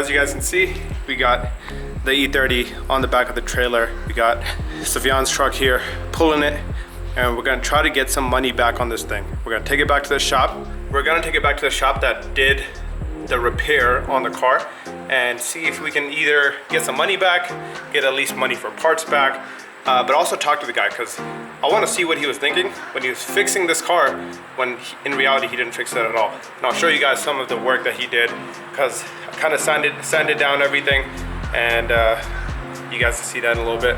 as you guys can see, we got the E30 on the back of the trailer. We got Sufyan's truck here pulling it, and we're gonna try to get some money back on this thing. We're gonna take it back to the shop. We're gonna take it back to the shop that did the repair on the car and see if we can either get some money back, get at least money for parts back, but also talk to the guy, because I want to see what he was thinking when he was fixing this car, when in reality he didn't fix it at all. And I'll show you guys some of the work that he did, because I kind of sanded down everything, and you guys will see that in a little bit.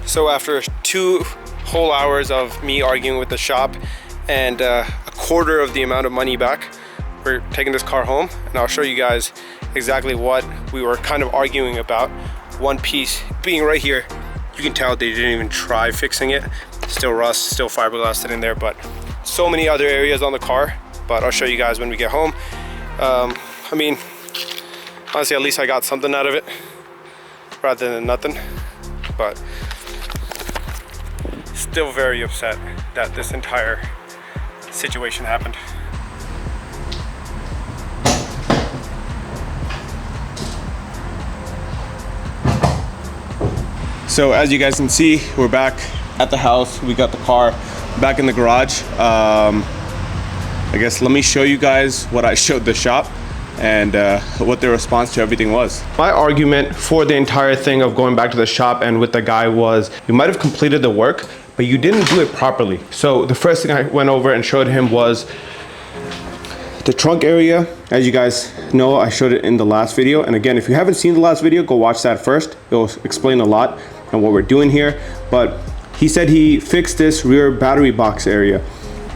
So after 2 whole hours of me arguing with the shop and a quarter of the amount of money back, we're taking this car home, and I'll show you guys exactly what we were kind of arguing about. One piece being right here, you can tell they didn't even try fixing it. Still rust, still fiberglass sitting there, but so many other areas on the car, but I'll show you guys when we get home. I mean, honestly, at least I got something out of it rather than nothing, but still very upset that this entire situation happened. So as you guys can see, we're back at the house. We got the car back in the garage. I guess let me show you guys what I showed the shop and what their response to everything was. My argument for the entire thing of going back to the shop and with the guy was, you might have completed the work, but you didn't do it properly. So the first thing I went over and showed him was the trunk area. As you guys know, I showed it in the last video. And again, if you haven't seen the last video, go watch that first. It'll explain a lot on what we're doing here. But he said he fixed this rear battery box area,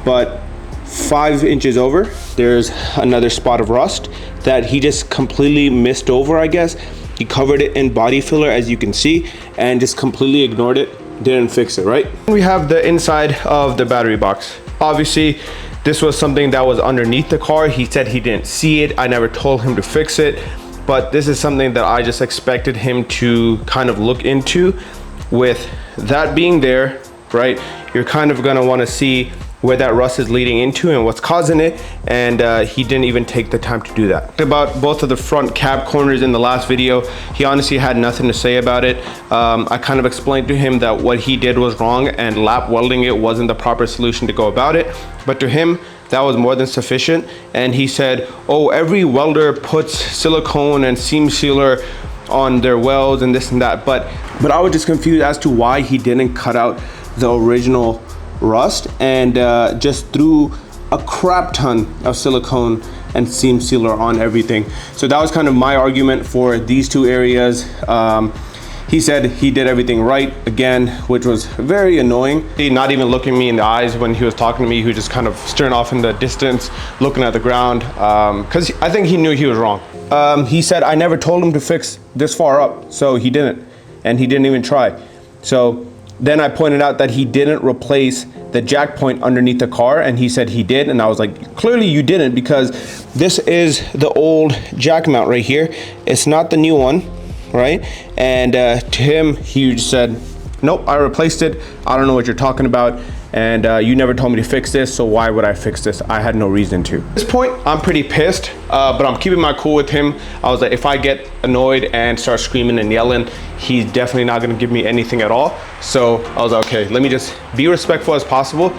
but 5 inches over, there's another spot of rust that he just completely missed over, I guess. He covered it in body filler, as you can see, and just completely ignored it, didn't fix it, right? We have the inside of the battery box. Obviously, this was something that was underneath the car. He said he didn't see it. I never told him to fix it, but this is something that I just expected him to kind of look into. With that being there, right, you're kind of gonna wanna see where that rust is leading into and what's causing it, and he didn't even take the time to do that. About both of the front cab corners in the last video, he honestly had nothing to say about it. I kind of explained to him that what he did was wrong and lap welding it wasn't the proper solution to go about it, but to him that was more than sufficient. And he said, oh, every welder puts silicone and seam sealer on their welds and this and that, but I was just confused as to why he didn't cut out the original rust and just threw a crap ton of silicone and seam sealer on everything. So that was kind of my argument for these 2 areas. He said he did everything right again, which was very annoying. He not even looking me in the eyes when he was talking to me. He was just kind of staring off in the distance, looking at the ground, because I think he knew he was wrong. He said I never told him to fix this far up, so he didn't, and he didn't even try. So then I pointed out that he didn't replace the jack point underneath the car, and he said he did, and I was like, clearly you didn't, because this is the old jack mount right here. It's not the new one, right? And to him, he just said, nope, I replaced it. I don't know what you're talking about, and you never told me to fix this, so why would I fix this? I had no reason to. At this point, I'm pretty pissed, but I'm keeping my cool with him. I was like, if I get annoyed and start screaming and yelling, he's definitely not gonna give me anything at all. So I was like, okay, let me just be respectful as possible,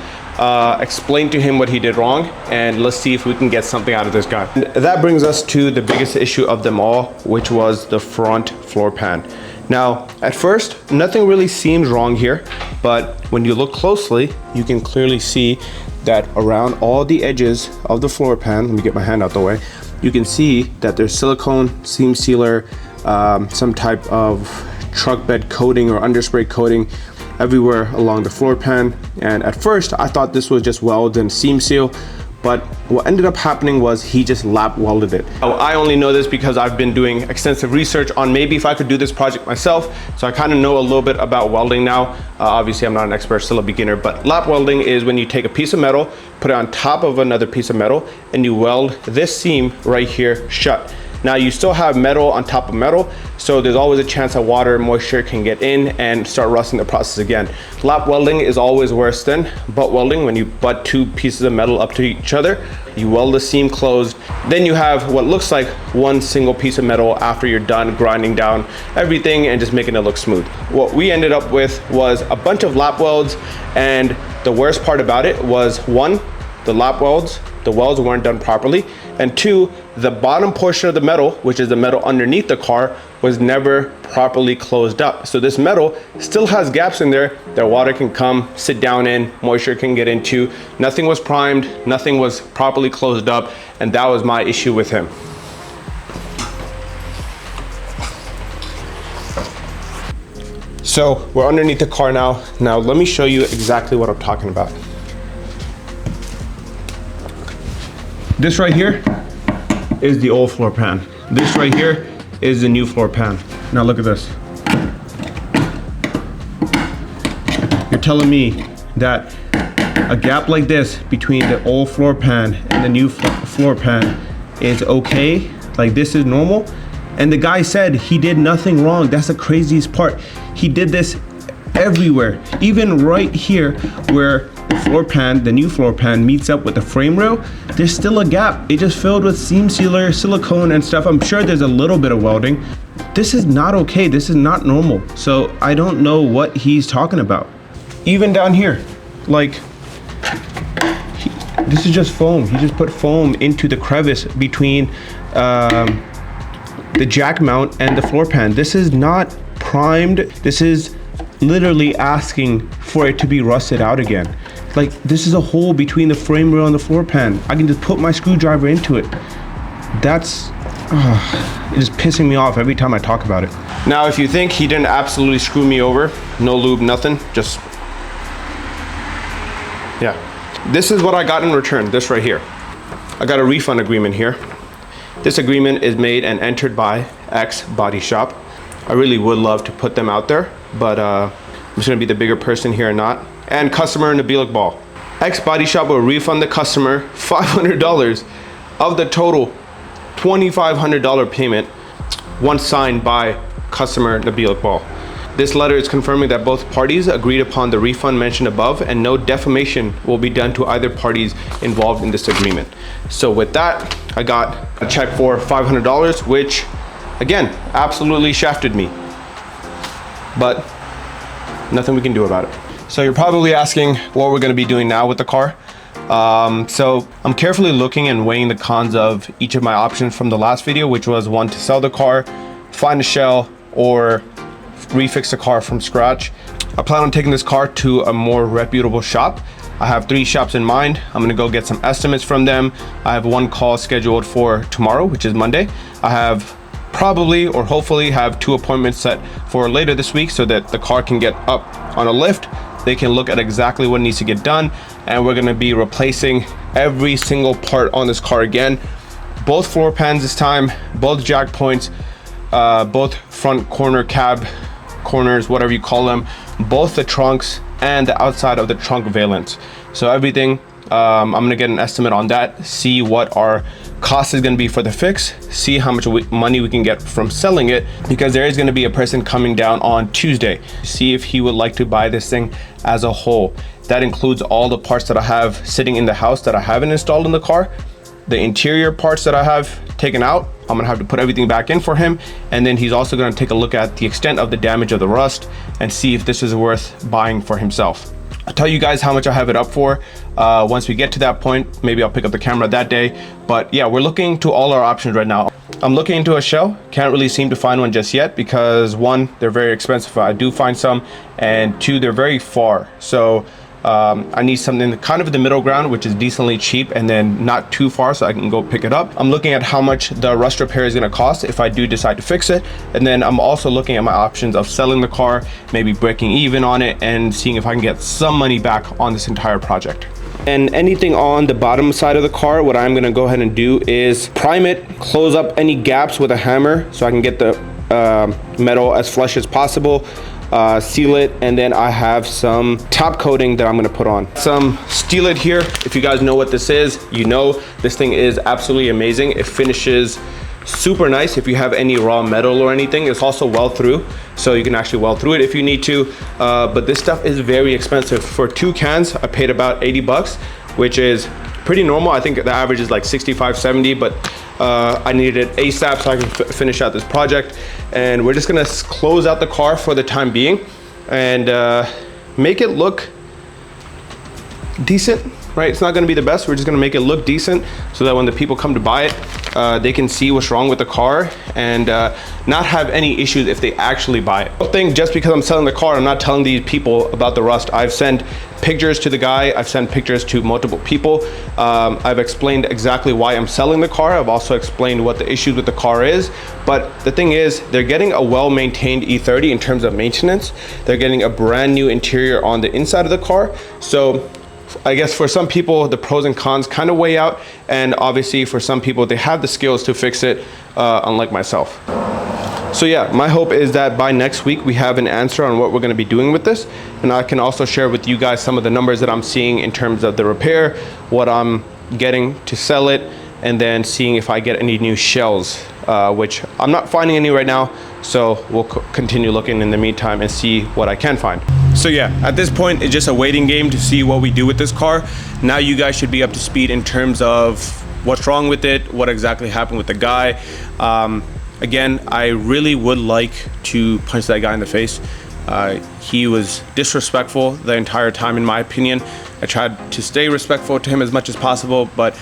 explain to him what he did wrong, and let's see if we can get something out of this guy. And that brings us to the biggest issue of them all, which was the front floor pan. Now, at first, nothing really seems wrong here, but when you look closely, you can clearly see that around all the edges of the floor pan, let me get my hand out the way, you can see that there's silicone, seam sealer, some type of truck bed coating or underspray coating everywhere along the floor pan. And at first, I thought this was just weld and seam seal, but what ended up happening was he just lap welded it. I only know this because I've been doing extensive research on maybe if I could do this project myself. So I kind of know a little bit about welding now. Obviously I'm not an expert, still a beginner, but lap welding is when you take a piece of metal, put it on top of another piece of metal, and you weld this seam right here shut. Now you still have metal on top of metal, so there's always a chance that water moisture can get in and start rusting the process again. Lap welding is always worse than butt welding. When you butt two pieces of metal up to each other, you weld the seam closed, then you have what looks like one single piece of metal after you're done grinding down everything and just making it look smooth. What we ended up with was a bunch of lap welds, and the worst part about it was, one, the lap welds, the welds weren't done properly, and two, the bottom portion of the metal, which is the metal underneath the car, was never properly closed up. So this metal still has gaps in there that water can come, sit down in, moisture can get into. Nothing was primed, nothing was properly closed up, and that was my issue with him. So we're underneath the car now. Now let me show you exactly what I'm talking about. This right here is the old floor pan. This right here is the new floor pan. Now look at this. You're telling me that a gap like this between the old floor pan and the new floor pan is okay? Like, this is normal? And the guy said he did nothing wrong. That's the craziest part. He did this everywhere. Even right here where the floor pan, the new floor pan, meets up with the frame rail, there's still a gap. It just filled with seam sealer, silicone and stuff. I'm sure there's a little bit of welding. This is not okay. This is not normal. So I don't know what he's talking about. Even down here, like, this is just foam. He just put foam into the crevice between the jack mount and the floor pan. This is not primed. This is literally asking for it to be rusted out again. Like, this is a hole between the frame rail and the floor pan. I can just put my screwdriver into it. That's it is pissing me off every time I talk about it. Now, if you think he didn't absolutely screw me over, no lube, nothing, just, yeah. This is what I got in return, this right here. I got a refund agreement here. This agreement is made and entered by X Body Shop. I really would love to put them out there, but I'm just gonna be the bigger person here and not. And customer Nabil Iqbal. X Body Shop will refund the customer $500 of the total $2,500 payment once signed by customer Nabil Iqbal. This letter is confirming that both parties agreed upon the refund mentioned above, and no defamation will be done to either parties involved in this agreement. So with that, I got a check for $500, which again, absolutely shafted me, but nothing we can do about it. So you're probably asking what we're gonna be doing now with the car. So I'm carefully looking and weighing the cons of each of my options from the last video, which was one, to sell the car, find a shell, or refix the car from scratch. I plan on taking this car to a more reputable shop. I have 3 shops in mind. I'm gonna go get some estimates from them. I have one call scheduled for tomorrow, which is Monday. I have probably, or hopefully, have 2 appointments set for later this week so that the car can get up on a lift. They can look at exactly what needs to get done, and we're gonna be replacing every single part on this car again. Both floor pans this time, both jack points, both front corner cab corners, whatever you call them, both the trunks and the outside of the trunk valence. So everything, I'm gonna get an estimate on that, see what our cost is gonna be for the fix, see how much money we can get from selling it, because there is gonna be a person coming down on Tuesday, see if he would like to buy this thing as a whole. That includes all the parts that I have sitting in the house that I haven't installed in the car, the interior parts that I have taken out. I'm gonna have to put everything back in for him, and then he's also gonna take a look at the extent of the damage of the rust and see if this is worth buying for himself. I'll tell you guys how much I have it up for once we get to that point. Maybe I'll pick up the camera that day, but yeah, we're looking to all our options right now. I'm looking into a shell. Can't really seem to find one just yet because 1, they're very expensive. I do find some, and 2, they're very far. So I need something kind of in the middle ground, which is decently cheap and then not too far so I can go pick it up. I'm looking at how much the rust repair is gonna cost if I do decide to fix it. And then I'm also looking at my options of selling the car, maybe breaking even on it, and seeing if I can get some money back on this entire project. And anything on the bottom side of the car, what I'm gonna go ahead and do is prime it, close up any gaps with a hammer so I can get the metal as flush as possible, seal it, and then I have some top coating that I'm gonna put on. Some Steel It here. If you guys know what this is, you know this thing is absolutely amazing. It finishes super nice if you have any raw metal or anything. It's also weld through, so you can actually weld through it if you need to. But this stuff is very expensive. For 2 cans, I paid about 80 bucks, which is pretty normal. I think the average is like 65, 70, but I needed it ASAP so I can finish out this project. And we're just gonna close out the car for the time being and make it look decent, right? It's not gonna be the best. We're just gonna make it look decent so that when the people come to buy it, they can see what's wrong with the car and not have any issues if they actually buy it. I think just because I'm selling the car, I'm not telling these people about the rust. I've sent pictures to the guy. I've sent pictures to multiple people. I've explained exactly why I'm selling the car. I've also explained what the issues with the car is. But the thing is, they're getting a well-maintained E30 in terms of maintenance. They're getting a brand new interior on the inside of the car. So I guess for some people, the pros and cons kind of weigh out. And obviously for some people, they have the skills to fix it, unlike myself. So yeah, my hope is that by next week, we have an answer on what we're gonna be doing with this. And I can also share with you guys some of the numbers that I'm seeing in terms of the repair, what I'm getting to sell it, and then seeing if I get any new shells, which I'm not finding any right now. So we'll continue looking in the meantime and see what I can find. So yeah, at this point, it's just a waiting game to see what we do with this car. Now you guys should be up to speed in terms of what's wrong with it, what exactly happened with the guy. Again, I really would like to punch that guy in the face. He was disrespectful the entire time, in my opinion. I tried to stay respectful to him as much as possible, but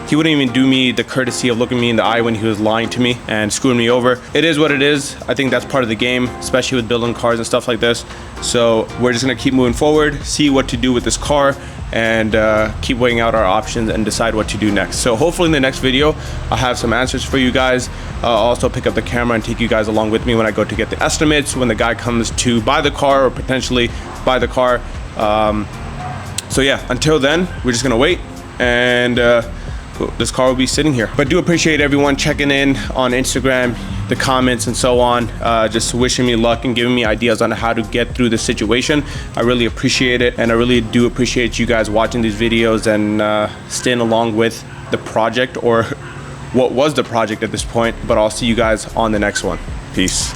he wouldn't even do me the courtesy of looking me in the eye when he was lying to me and screwing me over. It is what it is. I think that's part of the game, especially with building cars and stuff like this. So we're just gonna keep moving forward, see what to do with this car, and keep weighing out our options and decide what to do next. So hopefully in the next video, I'll have some answers for you guys. I'll also pick up the camera and take you guys along with me when I go to get the estimates, when the guy comes to buy the car or potentially buy the car. So yeah, until then, we're just gonna wait and this car will be sitting here. But do appreciate everyone checking in on Instagram, the comments and so on, just wishing me luck and giving me ideas on how to get through the situation. I really appreciate it, and I really do appreciate you guys watching these videos and staying along with the project, or what was the project at this point. But I'll see you guys on the next one. Peace.